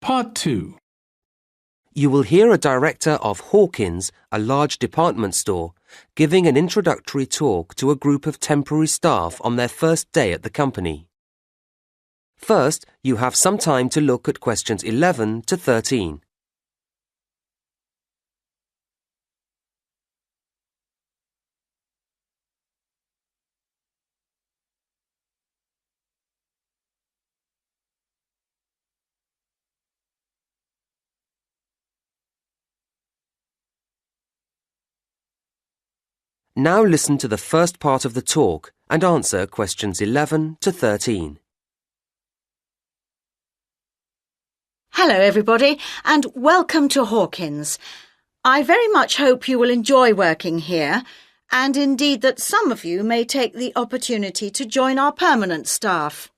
Part 2. You will hear a director of Hawkins, a large department store, giving an introductory talk to a group of temporary staff on their first day at the company. First, you have some time to look at questions 11 to 13. Now listen to the first part of the talk and answer questions 11 to 13. Hello everybody and welcome to Hawkins. I very much hope you will enjoy working here and indeed that some of you may take the opportunity to join our permanent staff.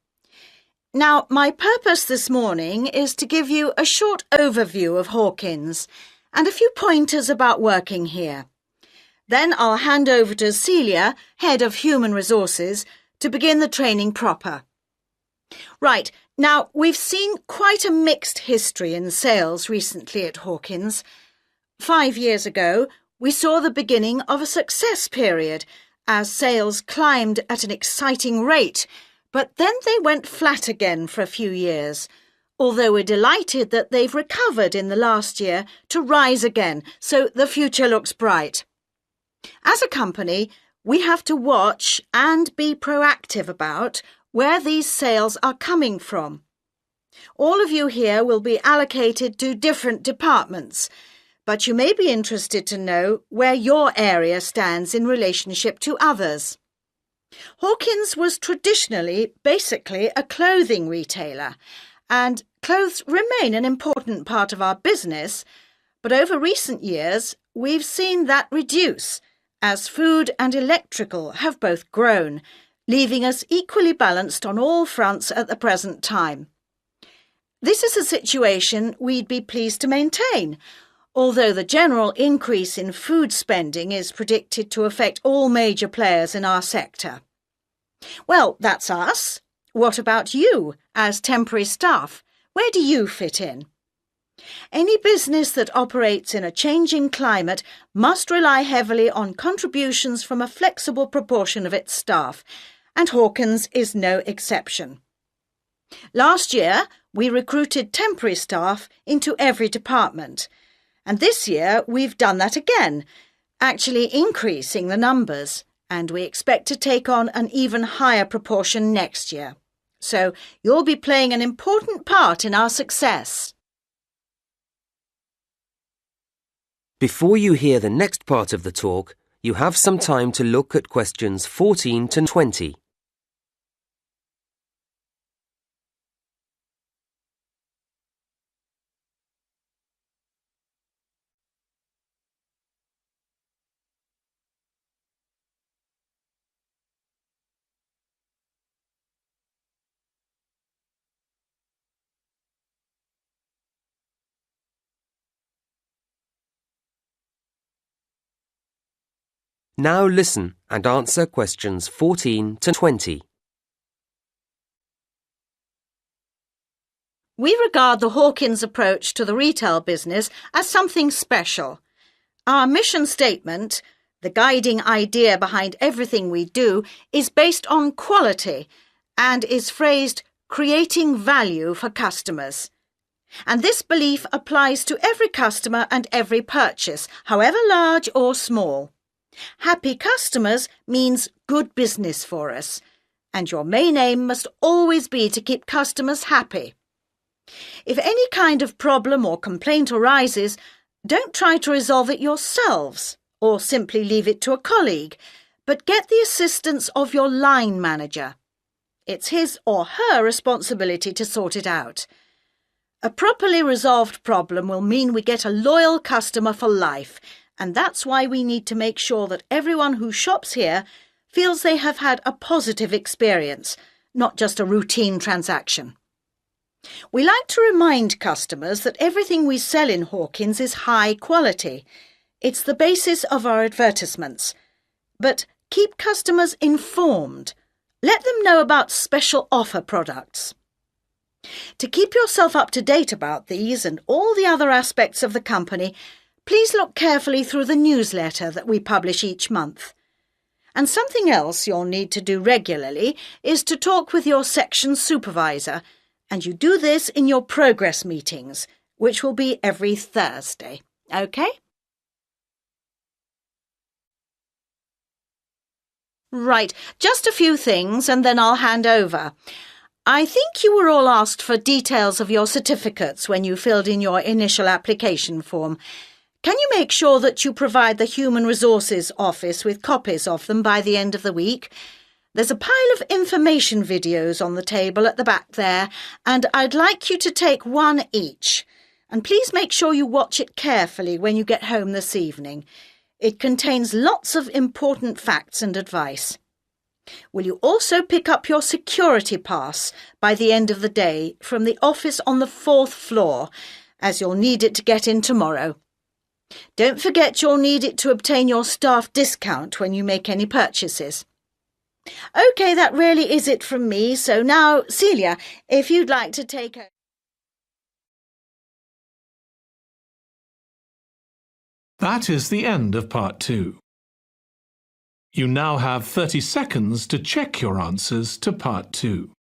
Now, my purpose this morning is to give you a short overview of Hawkins and a few pointers about working here. Then I'll hand over to Celia, Head of Human Resources, to begin the training proper. Right, now we've seen quite a mixed history in sales recently at Hawkins. 5 years ago, we saw the beginning of a success period as sales climbed at an exciting rate, but then they went flat again for a few years, although we're delighted that they've recovered in the last year to rise again, so the future looks bright. As a company, we have to watch and be proactive about where these sales are coming from. All of you here will be allocated to different departments, but you may be interested to know where your area stands in relationship to others. Hawkins was traditionally basically a clothing retailer, and clothes remain an important part of our business, but over recent years we've seen that reduce as food and electrical have both grown, leaving us equally balanced on all fronts at the present time. This is a situation we'd be pleased to maintain, although the general increase in food spending is predicted to affect all major players in our sector. Well, that's us. What about you, as temporary staff? Where do you fit in? Any business that operates in a changing climate must rely heavily on contributions from a flexible proportion of its staff, and Hawkins is no exception. Last year, we recruited temporary staff into every department, and this year we've done that again, actually increasing the numbers, and we expect to take on an even higher proportion next year. So you'll be playing an important part in our success. Before you hear the next part of the talk, you have some time to look at questions 14 to 20. Now listen and answer questions 14 to 20. We regard the Hawkins approach to the retail business as something special. Our mission statement, the guiding idea behind everything we do, is based on quality and is phrased creating value for customers. And this belief applies to every customer and every purchase, however large or small. Happy customers means good business for us, and your main aim must always be to keep customers happy. If any kind of problem or complaint arises, don't try to resolve it yourselves or simply leave it to a colleague, but get the assistance of your line manager. It's his or her responsibility to sort it out. A properly resolved problem will mean we get a loyal customer for life, and that's why we need to make sure that everyone who shops here feels they have had a positive experience, not just a routine transaction. We like to remind customers that everything we sell in Hawkins is high quality. It's the basis of our advertisements. But keep customers informed. Let them know about special offer products. To keep yourself up to date about these and all the other aspects of the company, please look carefully through the newsletter that we publish each month. And something else you'll need to do regularly is to talk with your section supervisor, and you do this in your progress meetings, which will be every Thursday. OK? Right, just a few things and then I'll hand over. I think you were all asked for details of your certificates when you filled in your initial application form. Can you make sure that you provide the Human Resources Office with copies of them by the end of the week? There's a pile of information videos on the table at the back there, and I'd like you to take one each. And please make sure you watch it carefully when you get home this evening. It contains lots of important facts and advice. Will you also pick up your security pass by the end of the day from the office on the 4th floor, as you'll need it to get in tomorrow? Don't forget you'll need it to obtain your staff discount when you make any purchases. OK, that really is it from me, so now, Celia, if you'd like to take a... That is the end of part 2. You now have 30 seconds to check your answers to part 2.